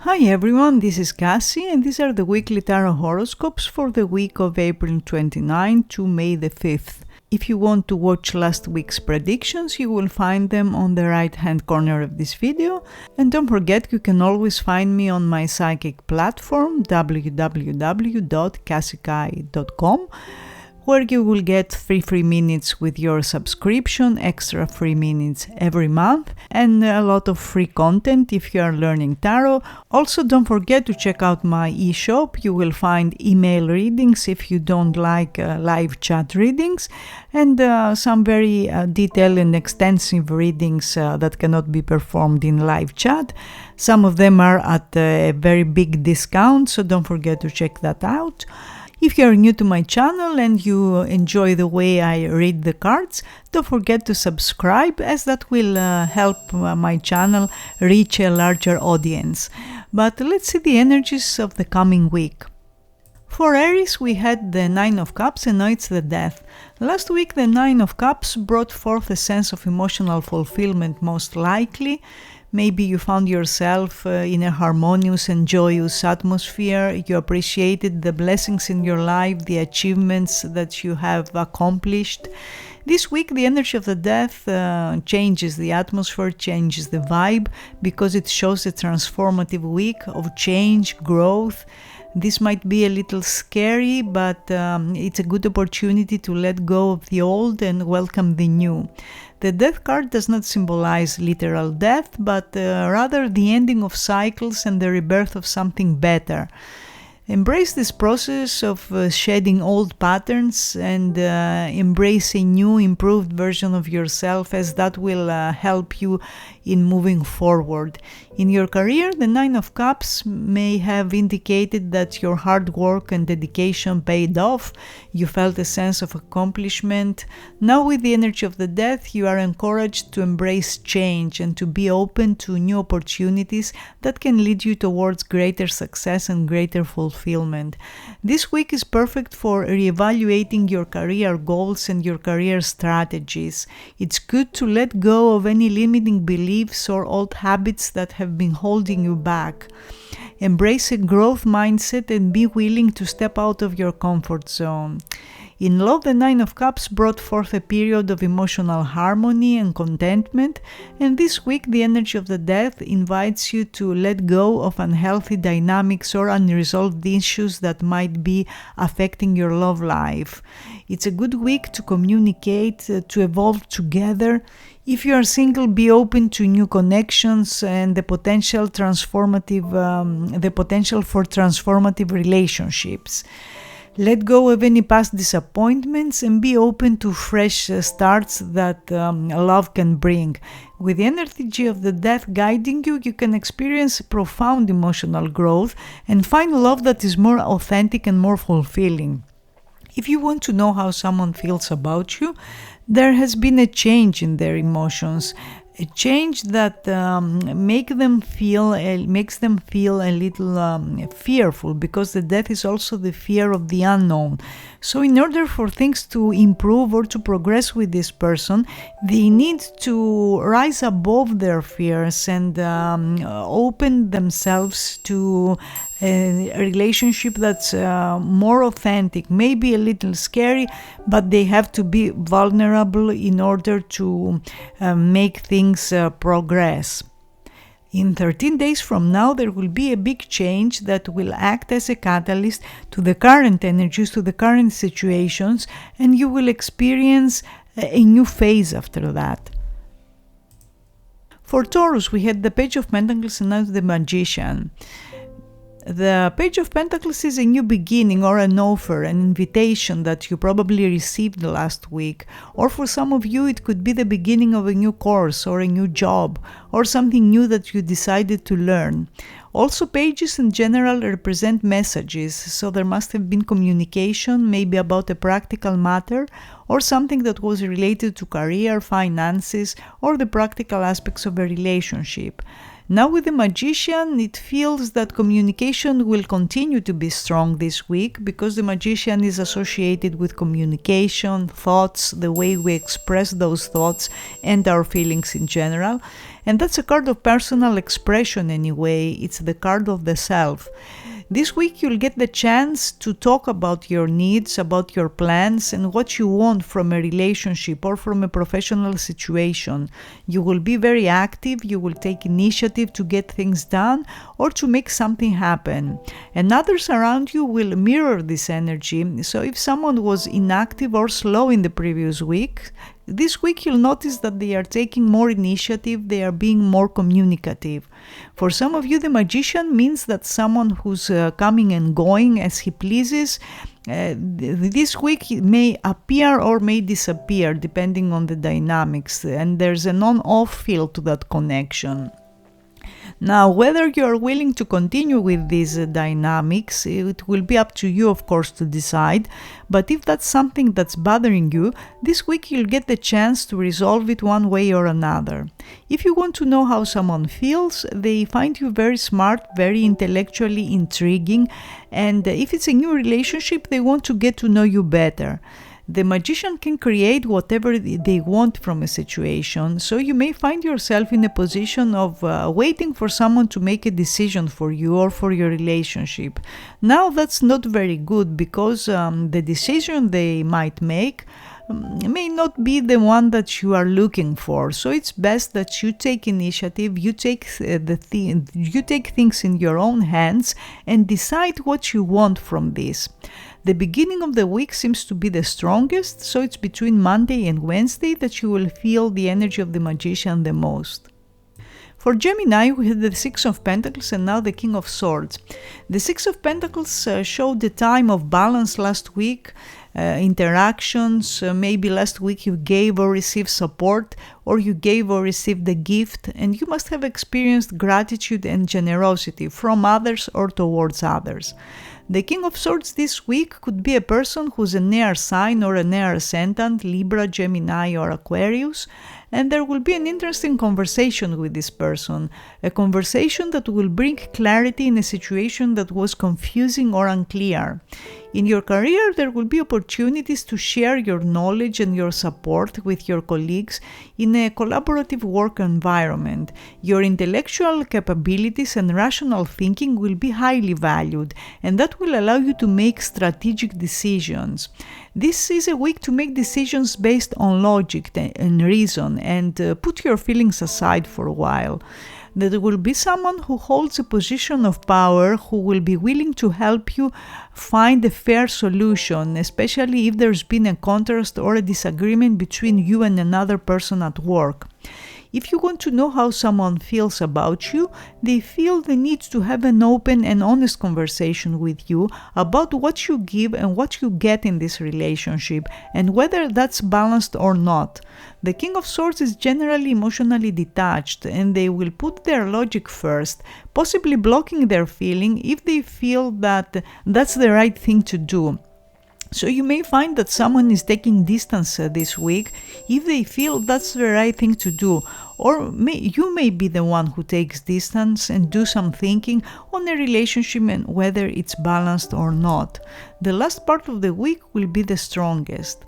Hi everyone, this is Kassie and these are the weekly tarot horoscopes for the week of April 29 to May the 5th. If you want to watch last week's predictions, you will find them on the right hand corner of this video. And don't forget, you can always find me on my psychic platform www.cassiecai.com, where you will get free minutes with your subscription, extra free minutes every month, and a lot of free content if you are learning tarot. Also, don't forget to check out my e-shop. You will find email readings if you don't like live chat readings, and some very detailed and extensive readings that cannot be performed in live chat. Some of them are at a very big discount, so don't forget to check that out. If you are new to my channel and you enjoy the way I read the cards, don't forget to subscribe, as that will help my channel reach a larger audience. But let's see the energies of the coming week. For Aries, we had the Nine of Cups and now it's the Death. Last week the Nine of Cups brought forth a sense of emotional fulfillment, most likely. Maybe you found yourself in a harmonious and joyous atmosphere. You appreciated the blessings in your life, the achievements that you have accomplished. This week the energy of the Death changes the atmosphere, changes the vibe, because it shows a transformative week of change, growth. This might be a little scary, but it's a good opportunity to let go of the old and welcome the new. The Death card does not symbolize literal death, but rather the ending of cycles and the rebirth of something better. Embrace this process of shedding old patterns and embrace a new, improved version of yourself, as that will help you in moving forward. In your career, the Nine of Cups may have indicated that your hard work and dedication paid off. You felt a sense of accomplishment. Now with the energy of the Death, you are encouraged to embrace change and to be open to new opportunities that can lead you towards greater success and greater fulfillment. This week is perfect for reevaluating your career goals and your career strategies. It's good to let go of any limiting beliefs or old habits that have been holding you back. Embrace a growth mindset and be willing to step out of your comfort zone. In love, the Nine of Cups brought forth a period of emotional harmony and contentment, and this week the energy of the Death invites you to let go of unhealthy dynamics or unresolved issues that might be affecting your love life. It's a good week to communicate, to evolve together. If you are single, be open to new connections and the potential for transformative relationships. Let go of any past disappointments and be open to fresh starts that love can bring. With the energy of the Death guiding you, you can experience profound emotional growth and find love that is more authentic and more fulfilling. If you want to know how someone feels about you, there has been a change in their emotions, a change that makes them feel a little fearful, because the Death is also the fear of the unknown. So in order for things to improve or to progress with this person, they need to rise above their fears and open themselves to a relationship that's more authentic, maybe a little scary, but they have to be vulnerable in order to make things progress. In 13 days from now, there will be a big change that will act as a catalyst to the current energies, to the current situations, and you will experience a new phase after that. For Taurus, we had the Page of Pentacles and now the Magician. The Page of Pentacles is a new beginning or an offer, an invitation that you probably received last week. Or for some of you, it could be the beginning of a new course or a new job or something new that you decided to learn. Also, pages in general represent messages, so there must have been communication, maybe about a practical matter or something that was related to career, finances, or the practical aspects of a relationship. Now with the Magician, it feels that communication will continue to be strong this week because the Magician is associated with communication, thoughts, the way we express those thoughts and our feelings in general. And that's a card of personal expression anyway. It's the card of the self. This week you'll get the chance to talk about your needs, about your plans, and what you want from a relationship or from a professional situation. You will be very active, you will take initiative to get things done or to make something happen. And others around you will mirror this energy. So if someone was inactive or slow in the previous week, this week you'll notice that they are taking more initiative, they are being more communicative. For some of you, the Magician means that someone who's coming and going as he pleases, this week may appear or may disappear depending on the dynamics, and there's an on-off feel to that connection. Now, whether you are willing to continue with these dynamics, it will be up to you, of course, to decide. But if that's something that's bothering you, this week you'll get the chance to resolve it one way or another. If you want to know how someone feels, they find you very smart, very intellectually intriguing, and if it's a new relationship, they want to get to know you better. The Magician can create whatever they want from a situation, so you may find yourself in a position of waiting for someone to make a decision for you or for your relationship. Now that's not very good because the decision they might make may not be the one that you are looking for. So it's best that you take initiative, you take things in your own hands and decide what you want from this. The beginning of the week seems to be the strongest, so it's between Monday and Wednesday that you will feel the energy of the Magician the most. For Gemini, we had the Six of Pentacles and now the King of Swords. The Six of Pentacles showed the time of balance last week, interactions, maybe last week you gave or received support, or you gave or received a gift, and you must have experienced gratitude and generosity from others or towards others. The King of Swords this week could be a person who's an air sign or an air ascendant, Libra, Gemini or Aquarius, and there will be an interesting conversation with this person, a conversation that will bring clarity in a situation that was confusing or unclear. In your career, there will be opportunities to share your knowledge and your support with your colleagues in a collaborative work environment. Your intellectual capabilities and rational thinking will be highly valued, and that will allow you to make strategic decisions. This is a week to make decisions based on logic and reason, and put your feelings aside for a while. There will be someone who holds a position of power who will be willing to help you find a fair solution, especially if there's been a contrast or a disagreement between you and another person at work. If you want to know how someone feels about you, they feel the need to have an open and honest conversation with you about what you give and what you get in this relationship and whether that's balanced or not. The King of Swords is generally emotionally detached and they will put their logic first, possibly blocking their feeling if they feel that that's the right thing to do. So you may find that someone is taking distance this week if they feel that's the right thing to do, or you may be the one who takes distance and do some thinking on a relationship and whether it's balanced or not. The last part of the week will be the strongest.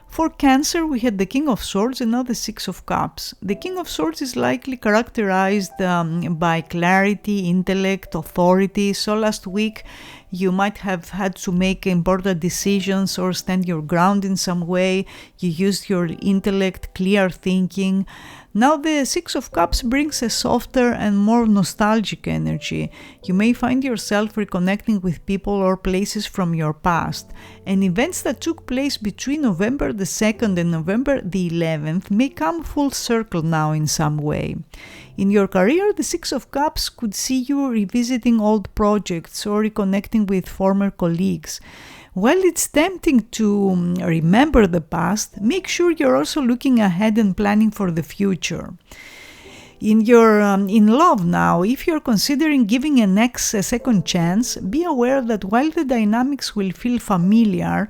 For Cancer, we had the King of Swords and now the Six of Cups. The King of Swords is likely characterized by clarity, intellect, authority. So last week you might have had to make important decisions or stand your ground in some way. You used your intellect, clear thinking. Now the Six of Cups brings a softer and more nostalgic energy. You may find yourself reconnecting with people or places from your past, and events that took place between November the 2nd and November the 11th may come full circle now in some way. In your career, the Six of Cups could see you revisiting old projects or reconnecting with former colleagues. While it's tempting to remember the past, make sure you're also looking ahead and planning for the future. In love now, if you're considering giving a second chance, be aware that while the dynamics will feel familiar,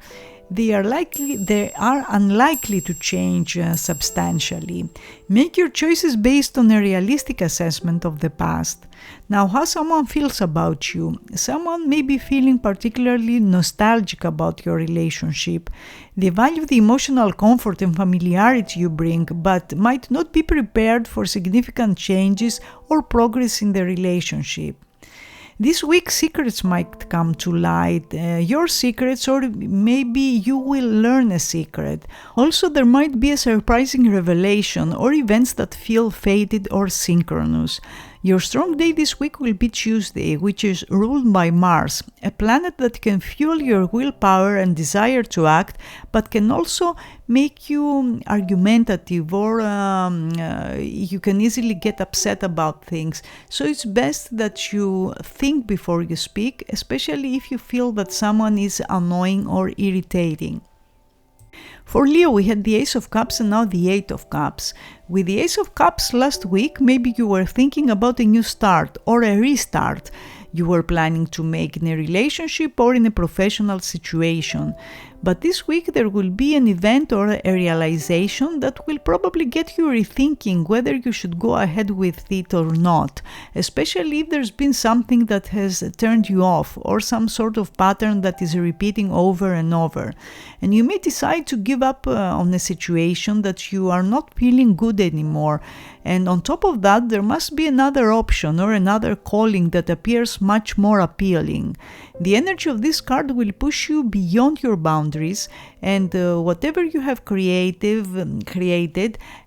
They are unlikely to change substantially. Make your choices based on a realistic assessment of the past. Now, how someone feels about you. Someone may be feeling particularly nostalgic about your relationship. They value the emotional comfort and familiarity you bring, but might not be prepared for significant changes or progress in the relationship. This week, secrets might come to light, your secrets, or maybe you will learn a secret. Also, there might be a surprising revelation or events that feel fated or synchronous. Your strong day this week will be Tuesday, which is ruled by Mars, a planet that can fuel your willpower and desire to act, but can also make you argumentative, or you can easily get upset about things. So it's best that you think before you speak, especially if you feel that someone is annoying or irritating. For Leo, we had the Ace of Cups and now the Eight of Cups. With the Ace of Cups last week, maybe you were thinking about a new start or a restart you were planning to make in a relationship or in a professional situation. But this week there will be an event or a realization that will probably get you rethinking whether you should go ahead with it or not, especially if there's been something that has turned you off or some sort of pattern that is repeating over and over. And you may decide to give up on a situation that you are not feeling good anymore. And on top of that, there must be another option or another calling that appears much more appealing. The energy of this card will push you beyond your boundaries and whatever you have created,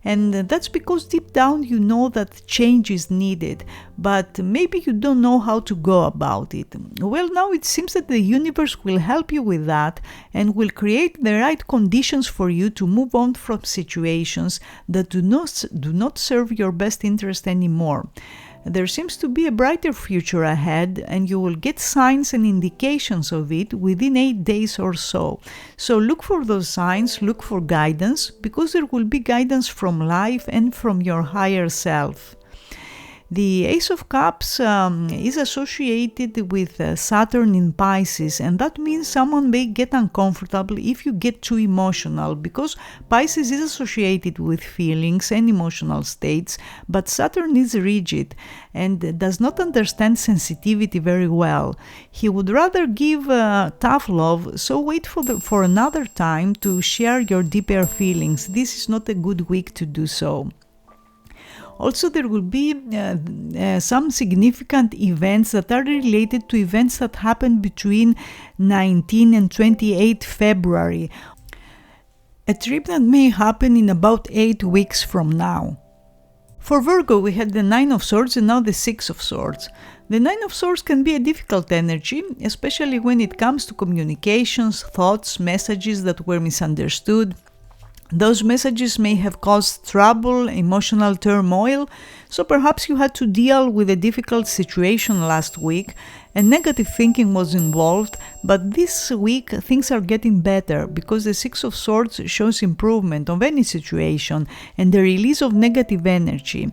and that's because deep down you know that change is needed, but maybe you don't know how to go about it. Well, now it seems that the universe will help you with that and will create the right conditions for you to move on from situations that do not serve your best interest anymore. There seems to be a brighter future ahead, and you will get signs and indications of it within 8 days or so. So look for those signs, look for guidance, because there will be guidance from life and from your higher self. The Ace of Cups is associated with Saturn in Pisces, and that means someone may get uncomfortable if you get too emotional, because Pisces is associated with feelings and emotional states, but Saturn is rigid and does not understand sensitivity very well. He would rather give tough love, so wait for another time to share your deeper feelings. This is not a good week to do so. Also, there will be some significant events that are related to events that happened between 19 and 28 February. A trip that may happen in about 8 weeks from now. For Virgo, we had the Nine of Swords and now the Six of Swords. The Nine of Swords can be a difficult energy, especially when it comes to communications, thoughts, messages that were misunderstood. Those messages may have caused trouble, emotional turmoil, so perhaps you had to deal with a difficult situation last week and negative thinking was involved, but this week things are getting better because the Six of Swords shows improvement of any situation and the release of negative energy.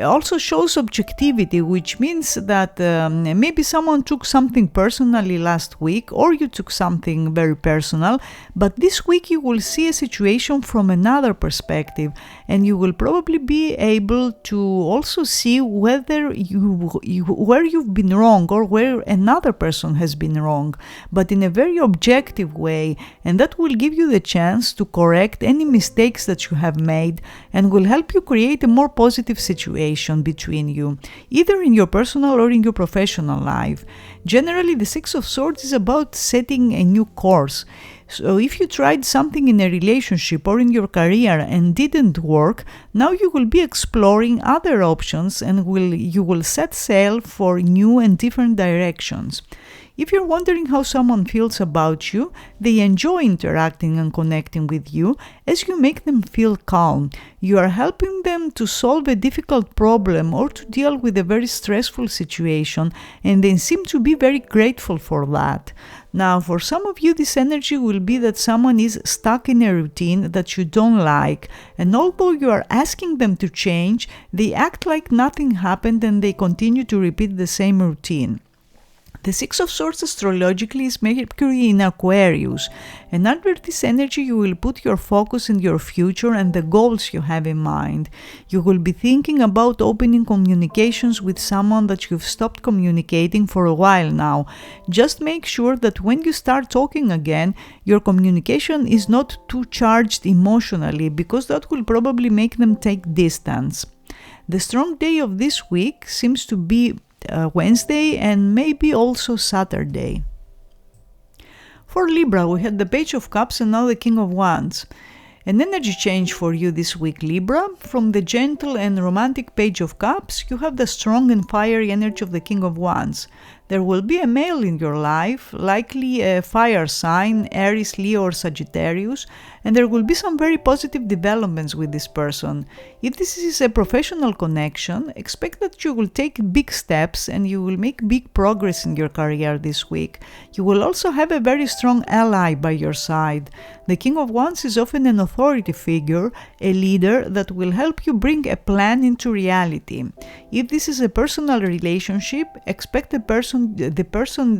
Also shows objectivity, which means that maybe someone took something personally last week, or you took something very personal, but this week you will see a situation from another perspective, and you will probably be able to also see whether where you've been wrong or where another person has been wrong, but in a very objective way, and that will give you the chance to correct any mistakes that you have made and will help you create a more positive situation between you, either in your personal or in your professional life. Generally, the Six of Swords is about setting a new course. So if you tried something in a relationship or in your career and didn't work, now you will be exploring other options and you will set sail for new and different directions. If you're wondering how someone feels about you, they enjoy interacting and connecting with you as you make them feel calm. You are helping them to solve a difficult problem or to deal with a very stressful situation, and they seem to be very grateful for that. Now, for some of you, this energy will be that someone is stuck in a routine that you don't like, and although you are asking them to change, they act like nothing happened and they continue to repeat the same routine. The Six of Swords astrologically is Mercury in Aquarius, and under this energy you will put your focus in your future and the goals you have in mind. You will be thinking about opening communications with someone that you've stopped communicating for a while now. Just make sure that when you start talking again, your communication is not too charged emotionally, because that will probably make them take distance. The strong day of this week seems to be Wednesday and maybe also Saturday. For Libra, we had the Page of Cups and now the King of Wands. An energy change for you this week, Libra. From the gentle and romantic Page of Cups, you have the strong and fiery energy of the King of Wands. There will be a male in your life, likely a fire sign, Aries, Leo or Sagittarius, and there will be some very positive developments with this person. If this is a professional connection, expect that you will take big steps and you will make big progress in your career this week. You will also have a very strong ally by your side. The King of Wands is often an authority figure, a leader that will help you bring a plan into reality. If this is a personal relationship, expect the person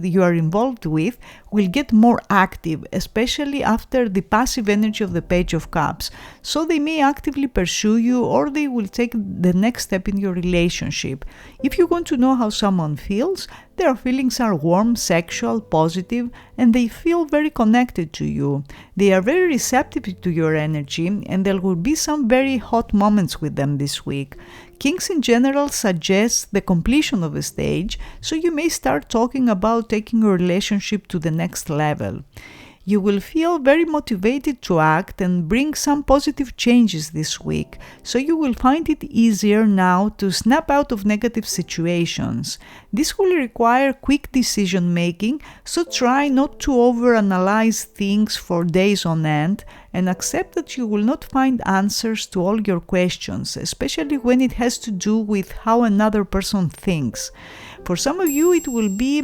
you are involved with will get more active, especially after the passive energy of the Page of Cups. So they may actively pursue you, or they will take the next step in your relationship. If you want to know how someone feels, their feelings are warm, sexual, positive, and they feel very connected to you. They are very receptive to your energy, and there will be some very hot moments with them this week. Kings in general suggest the completion of a stage, so you may start talking about taking your relationship to the next level. You will feel very motivated to act and bring some positive changes this week, so you will find it easier now to snap out of negative situations. This will require quick decision making, so try not to overanalyze things for days on end and accept that you will not find answers to all your questions, especially when it has to do with how another person thinks. For some of you, it will be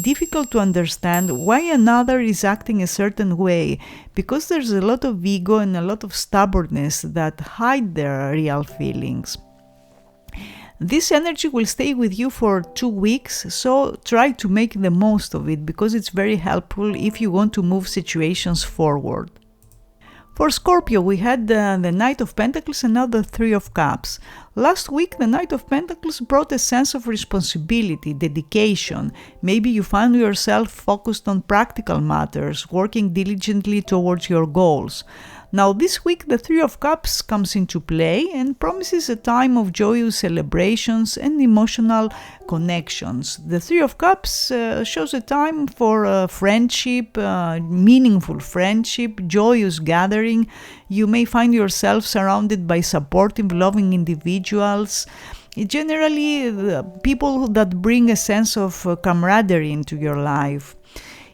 difficult to understand why another is acting a certain way, because there's a lot of ego and a lot of stubbornness that hide their real feelings. This energy will stay with you for 2 weeks, so try to make the most of it, because it's very helpful if you want to move situations forward. For Scorpio, we had the Knight of Pentacles and now the Three of Cups. Last week, the Knight of Pentacles brought a sense of responsibility, dedication. Maybe you found yourself focused on practical matters, working diligently towards your goals. Now this week, the Three of Cups comes into play and promises a time of joyous celebrations and emotional connections. The Three of Cups shows a time for friendship, meaningful friendship, joyous gathering. You may find yourself surrounded by supportive, loving individuals. Generally, people that bring a sense of camaraderie into your life.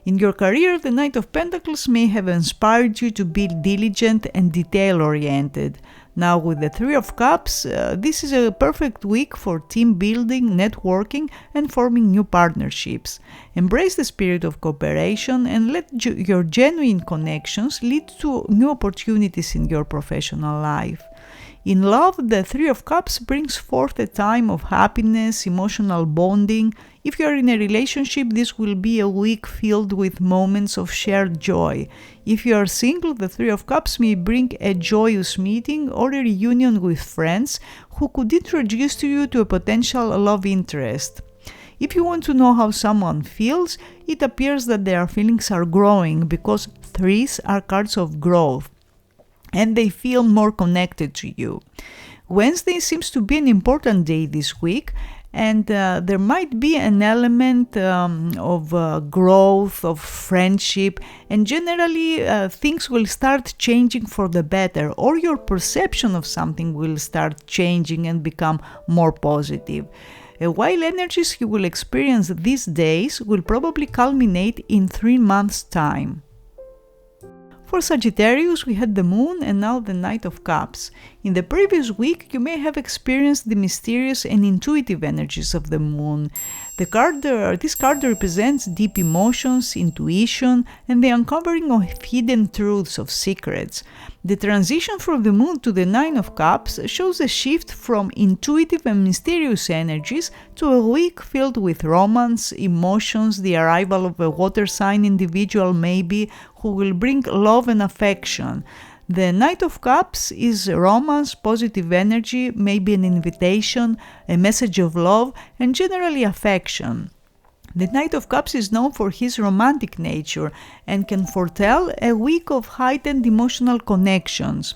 In your career, the Knight of Pentacles may have inspired you to be diligent and detail-oriented. Now with the Three of Cups, this is a perfect week for team building, networking, and forming new partnerships. Embrace the spirit of cooperation and let your genuine connections lead to new opportunities in your professional life. In love, the Three of Cups brings forth a time of happiness, emotional bonding. If you are in a relationship, this will be a week filled with moments of shared joy. If you are single, the Three of Cups may bring a joyous meeting or a reunion with friends who could introduce to you to a potential love interest. If you want to know how someone feels, it appears that their feelings are growing, because threes are cards of growth, and they feel more connected to you. Wednesday seems to be an important day this week, and there might be an element of growth, of friendship, and generally things will start changing for the better, or your perception of something will start changing and become more positive. While energies you will experience these days will probably culminate in 3 months' time. For Sagittarius, we had the Moon and now the Knight of Cups. In the previous week, you may have experienced the mysterious and intuitive energies of the Moon. This card represents deep emotions, intuition, and the uncovering of hidden truths, of secrets. The transition from the Moon to the Nine of Cups shows a shift from intuitive and mysterious energies to a week filled with romance, emotions, the arrival of a water sign individual maybe, who will bring love and affection. The Knight of Cups is romance, positive energy, maybe an invitation, a message of love, and generally affection. The Knight of Cups is known for his romantic nature and can foretell a week of heightened emotional connections.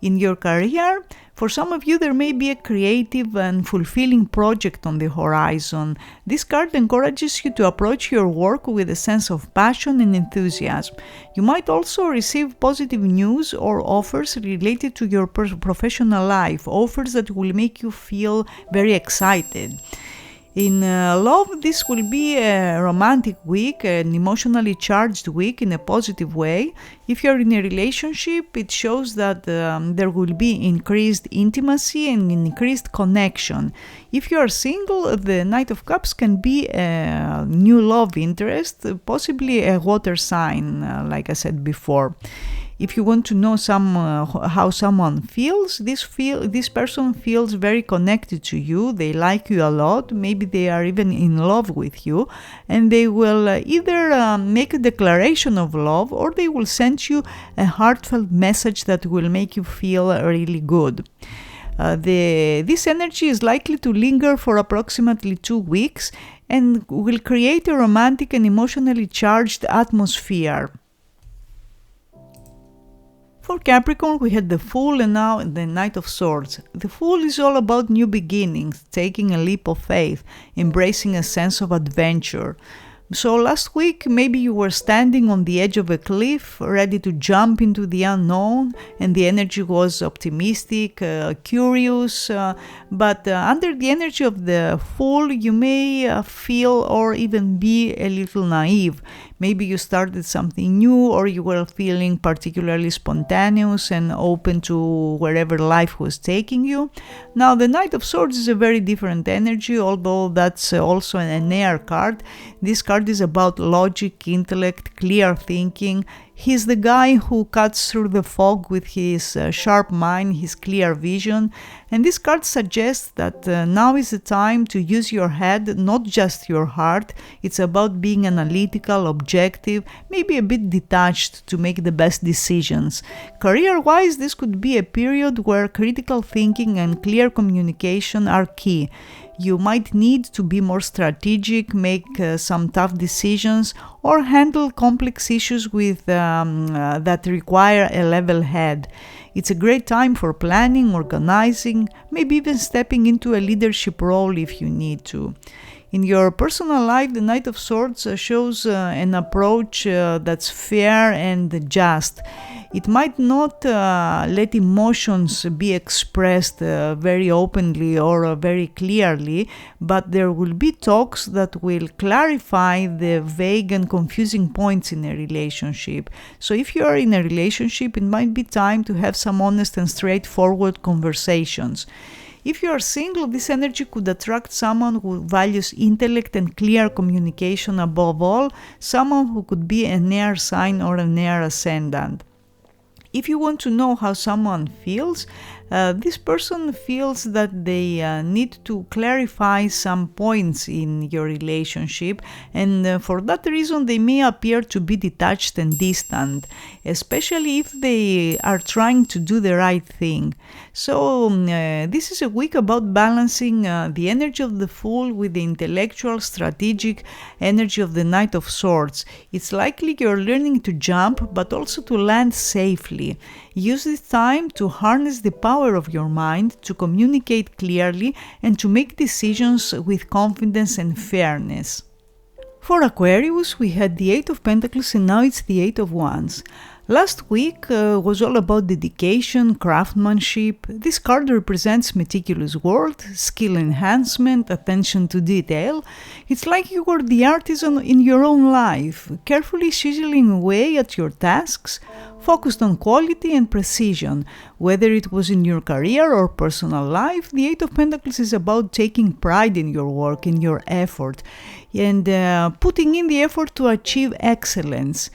In your career, for some of you there may be a creative and fulfilling project on the horizon. This card encourages you to approach your work with a sense of passion and enthusiasm. You might also receive positive news or offers related to your professional life, offers that will make you feel very excited. In love, this will be a romantic week, an emotionally charged week in a positive way. If you're in a relationship, it shows that there will be increased intimacy and increased connection. If you are single, the Knight of Cups can be a new love interest, possibly a water sign, like I said before. If you want to know how someone feels, this person feels very connected to you. They like you a lot. Maybe they are even in love with you, and they will either make a declaration of love, or they will send you a heartfelt message that will make you feel really good. This energy is likely to linger for approximately 2 weeks and will create a romantic and emotionally charged atmosphere. For Capricorn, we had the Fool and now the Knight of Swords. The Fool is all about new beginnings, taking a leap of faith, embracing a sense of adventure. So last week, maybe you were standing on the edge of a cliff, ready to jump into the unknown, and the energy was optimistic, curious, but under the energy of the Fool, you may feel or even be a little naive. Maybe you started something new, or you were feeling particularly spontaneous and open to wherever life was taking you. Now, the Knight of Swords is a very different energy, although that's also an air card. This card is about logic, intellect, clear thinking. He's the guy who cuts through the fog with his sharp mind, his clear vision. And this card suggests that now is the time to use your head, not just your heart. It's about being analytical, objective, maybe a bit detached to make the best decisions. Career-wise, this could be a period where critical thinking and clear communication are key. You might need to be more strategic, make some tough decisions, or handle complex issues with that require a level head. It's a great time for planning, organizing, maybe even stepping into a leadership role if you need to. In your personal life, the Knight of Swords shows an approach that's fair and just. It might not let emotions be expressed very openly or very clearly, but there will be talks that will clarify the vague and confusing points in a relationship. So if you are in a relationship, it might be time to have some honest and straightforward conversations. If you are single, this energy could attract someone who values intellect and clear communication above all, someone who could be an air sign or an air ascendant. If you want to know how someone feels, this person feels that they need to clarify some points in your relationship, and for that reason they may appear to be detached and distant, especially if they are trying to do the right thing. So this is a week about balancing the energy of the Fool with the intellectual, strategic energy of the Knight of Swords. It's likely you're learning to jump, but also to land safely. Use this time to harness the power of your mind, to communicate clearly, and to make decisions with confidence and fairness. For Aquarius, we had the Eight of Pentacles and now it's the Eight of Wands. Last week was all about dedication, craftsmanship. This card represents meticulous work, skill enhancement, attention to detail. It's like you were the artisan in your own life, carefully chiseling away at your tasks, focused on quality and precision. Whether it was in your career or personal life, the Eight of Pentacles is about taking pride in your work, in your effort, and putting in the effort to achieve excellence.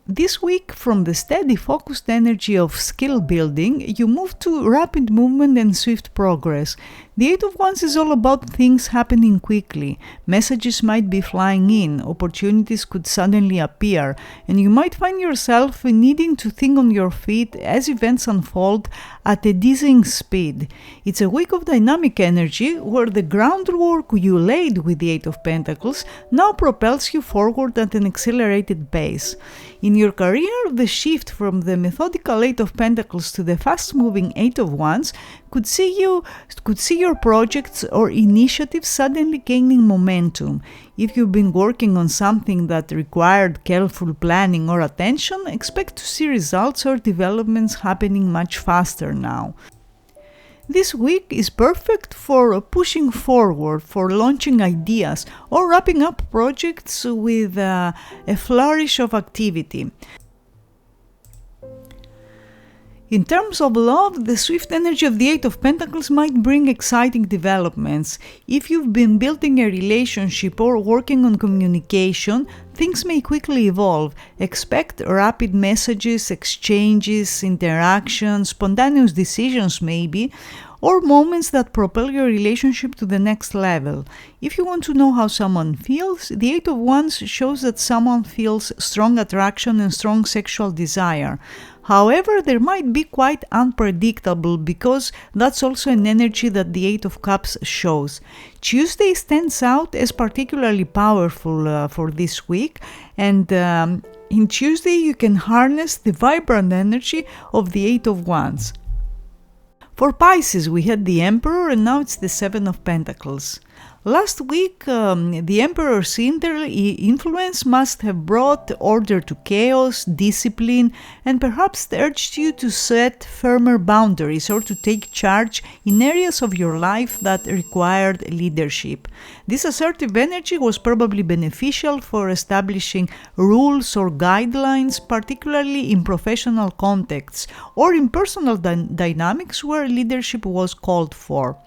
This week, from the steady, focused energy of skill building, you move to rapid movement and swift progress. The Eight of Wands is all about things happening quickly. Messages might be flying in, opportunities could suddenly appear, and you might find yourself needing to think on your feet as events unfold at a dizzying speed. It's a week of dynamic energy where the groundwork you laid with the Eight of Pentacles now propels you forward at an accelerated pace. In your career, the shift from the methodical Eight of Pentacles to the fast-moving Eight of Wands could see your projects or initiatives suddenly gaining momentum. If you've been working on something that required careful planning or attention, expect to see results or developments happening much faster now. This week is perfect for pushing forward, for launching ideas, or wrapping up projects with a flourish of activity. In terms of love, the swift energy of the Eight of Pentacles might bring exciting developments. If you've been building a relationship or working on communication, things may quickly evolve. Expect rapid messages, exchanges, interactions, spontaneous decisions maybe, or moments that propel your relationship to the next level. If you want to know how someone feels, the Eight of Wands shows that someone feels strong attraction and strong sexual desire. However, there might be quite unpredictable because that's also an energy that the Eight of Cups shows. Tuesday stands out as particularly powerful for this week, and in Tuesday you can harness the vibrant energy of the Eight of Wands. For Pisces, we had the Emperor, and now it's the Seven of Pentacles. Last week, the Emperor's influence must have brought order to chaos, discipline, and perhaps urged you to set firmer boundaries or to take charge in areas of your life that required leadership. This assertive energy was probably beneficial for establishing rules or guidelines, particularly in professional contexts or in personal dynamics where leadership was called for.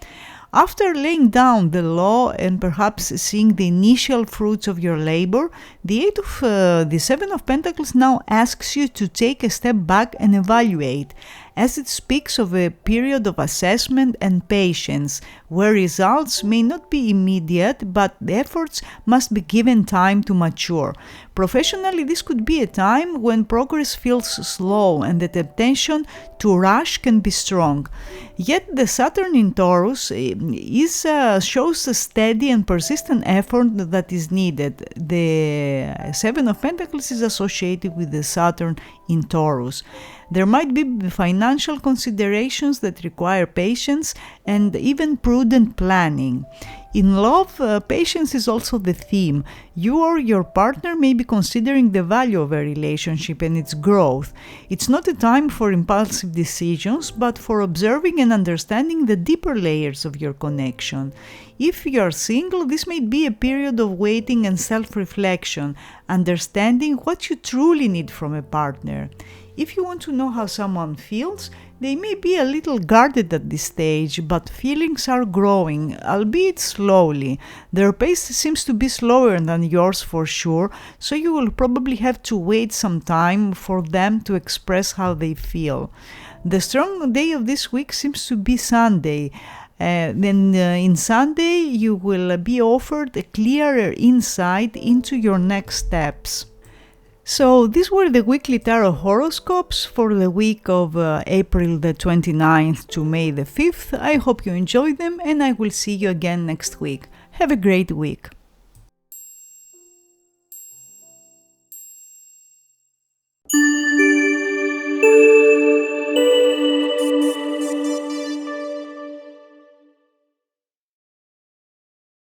After laying down the law and perhaps seeing the initial fruits of your labor, the Seven of Pentacles now asks you to take a step back and evaluate, as it speaks of a period of assessment and patience, where results may not be immediate, but the efforts must be given time to mature. Professionally, this could be a time when progress feels slow and the temptation to rush can be strong. Yet the Saturn in Taurus shows a steady and persistent effort that is needed. The Seven of Pentacles is associated with the Saturn in Taurus. There might be financial considerations that require patience and even prudent planning. In love, patience is also the theme. You or your partner may be considering the value of a relationship and its growth. It's not a time for impulsive decisions, but for observing and understanding the deeper layers of your connection. If you are single, this may be a period of waiting and self-reflection, understanding what you truly need from a partner. If you want to know how someone feels, they may be a little guarded at this stage, but feelings are growing, albeit slowly. Their pace seems to be slower than yours for sure, so you will probably have to wait some time for them to express how they feel. The strong day of this week seems to be Sunday. In Sunday, you will be offered a clearer insight into your next steps. So these were the weekly tarot horoscopes for the week of April the 29th to May the 5th. I hope you enjoyed them, and I will see you again next week. Have a great week.